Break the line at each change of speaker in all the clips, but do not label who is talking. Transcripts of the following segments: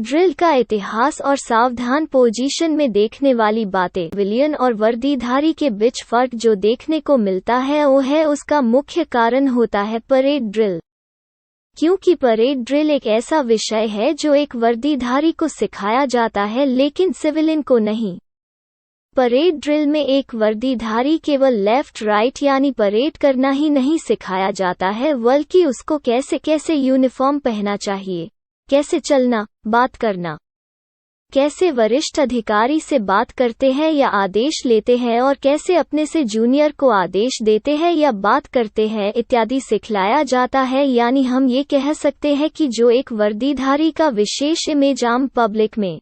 Drill का इतिहास और सावधान पोजीशन में देखने वाली बातें। सिविलियन और वर्दीधारी के बीच फर्क जो देखने को मिलता है वो है उसका मुख्य कारण होता है परेड ड्रिल। क्योंकि परेड ड्रिल एक ऐसा विषय है जो एक वर्दीधारी को सिखाया जाता है लेकिन सिविलियन को नहीं। परेड ड्रिल में एक वर्दीधारी केवल लेफ्ट राइट यानी परेड करना ही नहीं सिखाया जाता है बल्कि उसको कैसे कैसे यूनिफॉर्म पहनना चाहिए, कैसे चलना, बात करना, कैसे वरिष्ठ अधिकारी से बात करते हैं या आदेश लेते हैं और कैसे अपने से जूनियर को आदेश देते हैं या बात करते हैं इत्यादि सिखलाया जाता है। यानी हम ये कह सकते हैं कि जो एक वर्दीधारी का विशेष इमेज आम पब्लिक में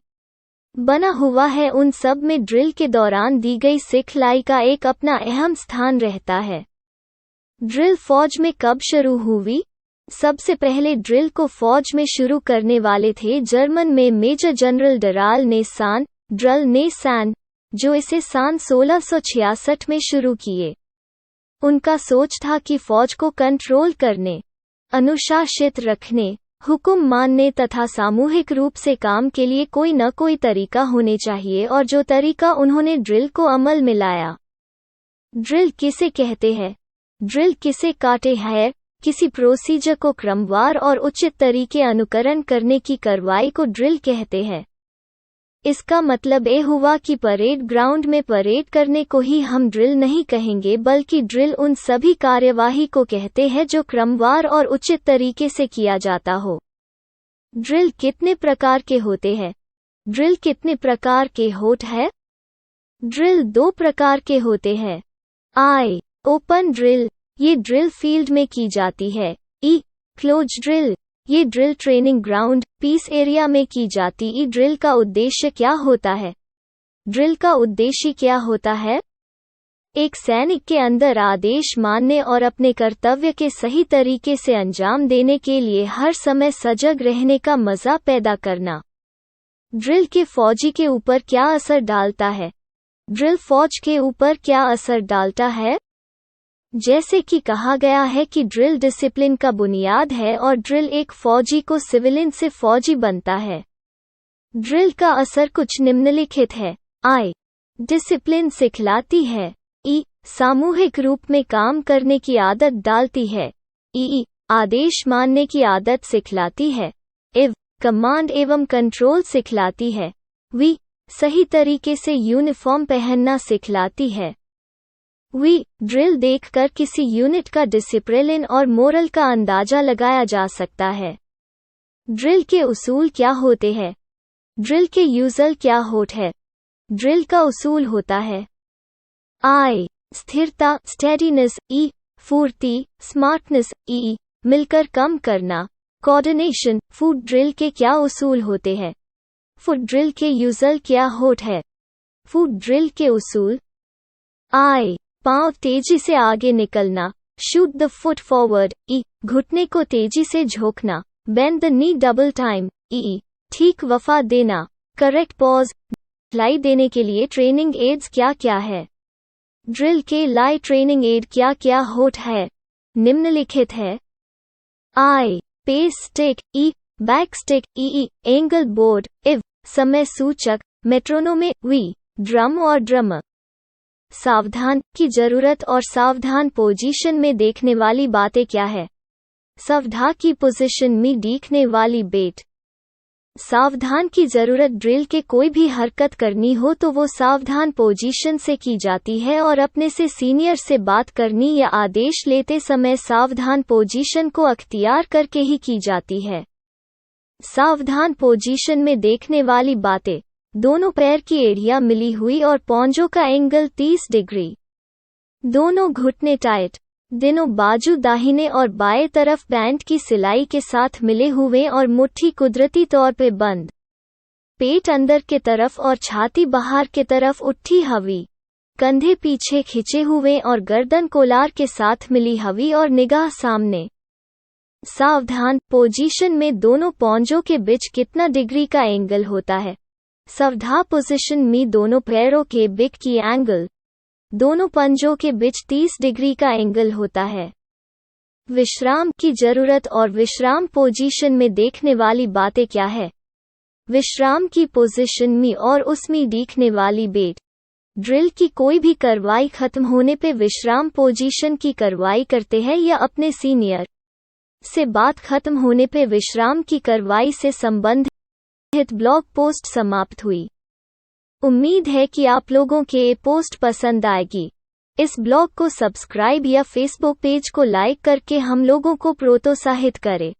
बना हुआ है उन सब में ड्रिल के दौरान दी गई सिखलाई का एक अपना अहम स्थान रहता है। ड्रिल फौज में कब शुरू हुई? सबसे पहले ड्रिल को फौज में शुरू करने वाले थे जर्मन में मेजर जनरल डराल ने सान, ड्रल ने सान, जो इसे सान 1666 में शुरू किए। उनका सोच था कि फौज को कंट्रोल करने, अनुशासित रखने, हुक्म मानने तथा सामूहिक रूप से काम के लिए कोई न कोई तरीका होने चाहिए और जो तरीका उन्होंने ड्रिल को अमल में लाया। ड्रिल किसे कहते हैं? ड्रिल किसे काटे है? किसी प्रोसीजर को क्रमवार और उचित तरीके अनुकरण करने की कार्रवाई को ड्रिल कहते हैं। इसका मतलब ये हुआ कि परेड ग्राउंड में परेड करने को ही हम ड्रिल नहीं कहेंगे बल्कि ड्रिल उन सभी कार्यवाही को कहते हैं जो क्रमवार और उचित तरीके से किया जाता हो। ड्रिल कितने प्रकार के होते हैं? ड्रिल कितने प्रकार के होते हैं? ड्रिल 2 प्रकार के होते हैं। आई, ओपन ड्रिल, ये ड्रिल फील्ड में की जाती है। ई, क्लोज ड्रिल, ये drill training ground, peace area में की जाती। ई ड्रिल का उद्देश्य क्या होता है? ड्रिल का उद्देश्य क्या होता है? एक सैनिक के अंदर आदेश मानने और अपने कर्तव्य के सही तरीके से अंजाम देने के लिए हर समय सजग रहने का मजा पैदा करना। ड्रिल के फौजी के ऊपर क्या असर डालता है? ड्रिल फौज के ऊपर क्या असर डालता है? जैसे कि कहा गया है कि ड्रिल डिसिप्लिन का बुनियाद है और ड्रिल एक फौजी को सिविलियन से फौजी बनता है। ड्रिल का असर कुछ निम्नलिखित है। आई, डिसिप्लिन सिखलाती है। ई, सामूहिक रूप में काम करने की आदत डालती है। ई, आदेश मानने की आदत सिखलाती है। इव, कमांड एवं कंट्रोल सिखलाती है। वी, सही तरीके से यूनिफॉर्म पहनना सिखलाती है। वी, ड्रिल देखकर किसी यूनिट का डिसिप्लिन और मोरल का अंदाजा लगाया जा सकता है। ड्रिल के उसूल क्या होते हैं? ड्रिल के यूजल क्या होते हैं? ड्रिल का उसूल होता है आई, स्थिरता, स्टेडीनेस, ई, फुर्ती, स्मार्टनेस, ई, मिलकर काम करना, कोऑर्डिनेशन। फुट ड्रिल के क्या उसूल होते हैं? फुट ड्रिल के यूजल क्या होते हैं? फुट ड्रिल के उसूल आई, पांव तेजी से आगे निकलना, शूट द फुट फॉरवर्ड। ई, घुटने को तेजी से झोंकना, bend the knee double time. ई, ठीक वफा देना, करेक्ट पॉज। लाई देने के लिए ट्रेनिंग एड्स क्या क्या है? ड्रिल के लाई ट्रेनिंग एड क्या क्या होता है? निम्नलिखित है। आई, पेस स्टिक। ई, बैक स्टिक। ई, एंगल बोर्ड। इव, समय सूचक, मेट्रोनोमे। वी, ड्रम और ड्रम। सावधान की जरूरत और सावधान पोजीशन में देखने वाली बातें क्या है? सावधान की पोजीशन में देखने वाली बेट। सावधान की जरूरत ड्रिल के कोई भी हरकत करनी हो तो वो सावधान पोजीशन से की जाती है और अपने से सीनियर से बात करनी या आदेश लेते समय सावधान पोजीशन को अख्तियार करके ही की जाती है। सावधान पोजीशन में देखने वाली बातें: दोनों पैर की एड़ियां मिली हुई और पौंजों का एंगल 30 डिग्री, दोनों घुटने टाइट, दोनों बाजू दाहिने और बाएं तरफ पैंट की सिलाई के साथ मिले हुए और मुट्ठी कुदरती तौर पे बंद, पेट अंदर के तरफ और छाती बाहर के तरफ उठी हुई, कंधे पीछे खिंचे हुए और गर्दन कोलार के साथ मिली हुई और निगाह सामने। सावधान पोजीशन में दोनों पौंजों के बीच कितना डिग्री का एंगल होता है? सावधान पोजीशन में दोनों पैरों के बीच की एंगल, दोनों पंजों के बीच 30 डिग्री का एंगल होता है। विश्राम की जरूरत और विश्राम पोजीशन में देखने वाली बातें क्या है? विश्राम की पोजीशन में और उसमें दिखने वाली बेट ड्रिल की कोई भी कार्रवाई खत्म होने पे विश्राम पोजीशन की कार्रवाई करते हैं या अपने सीनियर से बात खत्म होने पे विश्राम की कार्रवाई से संबंधित ब्लॉग पोस्ट समाप्त हुई। उम्मीद है कि आप लोगों के ये पोस्ट पसंद आएगी। इस ब्लॉग को सब्सक्राइब या फेसबुक पेज को लाइक करके हम लोगों को प्रोत्साहित करें।